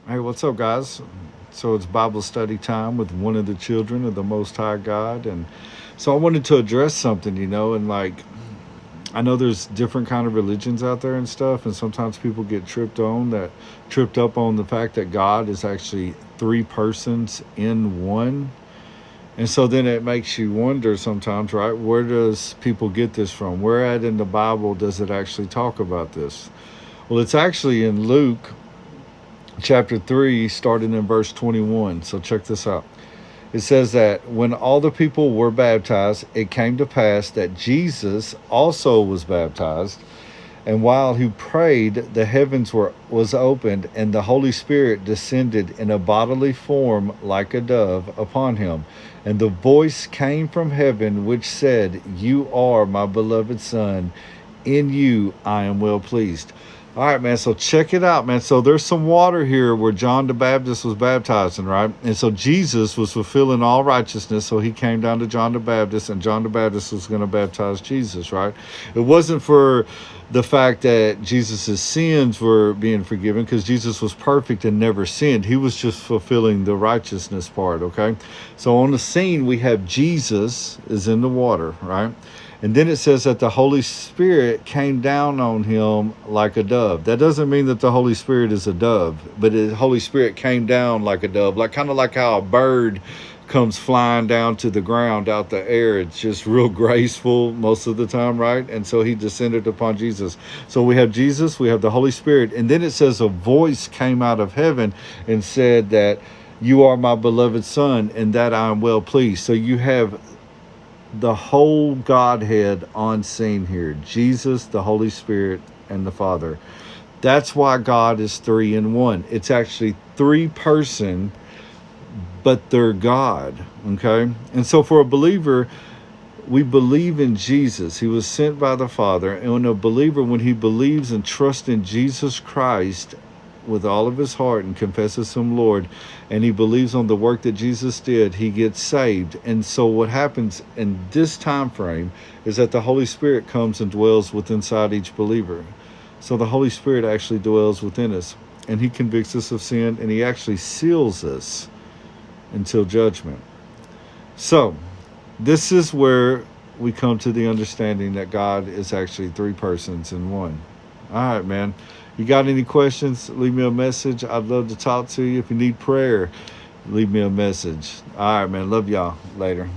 Hey, what's up, guys? So it's Bible study time with one of the children of the Most High God, and so I wanted to address something, and like I know there's different kind of religions out there and stuff, and sometimes people get tripped up on the fact that God is actually three persons in one, and so then it makes you wonder sometimes, right? Where does people get this from? Where at in the Bible does it actually talk about this? Well, it's actually in Luke chapter 3, starting in verse 21. So check this out. It says that when all the people were baptized, it came to pass that Jesus also was baptized. And while he prayed, the heavens was opened, and the Holy Spirit descended in a bodily form like a dove upon him. And the voice came from heaven, which said, "You are my beloved Son. In you I am well pleased." All right, man. So check it out, man. So there's some water here where John the Baptist was baptized in, right? And so Jesus was fulfilling all righteousness. So he came down to John the Baptist, and John the Baptist was going to baptize Jesus, right? It wasn't for the fact that Jesus' sins were being forgiven, because Jesus was perfect and never sinned. He was just fulfilling the righteousness part, okay? So on the scene, we have Jesus is in the water, right? And then it says that the Holy Spirit came down on him like a dove. That doesn't mean that the Holy Spirit is a dove, but the Holy Spirit came down like a dove, like kind of like how a bird comes flying down to the ground out the air. It's just real graceful most of the time, right? And so he descended upon Jesus. So we have Jesus, we have the Holy Spirit, and then it says a voice came out of heaven and said that you are my beloved Son, and that I am well pleased. So you have the whole Godhead on scene here: Jesus, the Holy Spirit, and the Father. That's why God is three in one. It's actually three person, but they're God. Okay? And so for a believer, we believe in Jesus. He was sent by the Father. And when a believer, when he believes and trusts in Jesus Christ with all of his heart and confesses him Lord, and he believes on the work that Jesus did, he gets saved. And so what happens in this time frame is that the Holy Spirit comes and dwells within inside each believer. So the Holy Spirit actually dwells within us, and he convicts us of sin, and he actually seals us until judgment. So this is where we come to the understanding that God is actually three persons in one. All right, man. You got any questions? Leave me a message. I'd love to talk to you. If you need prayer, leave me a message. All right, man. Love y'all. Later.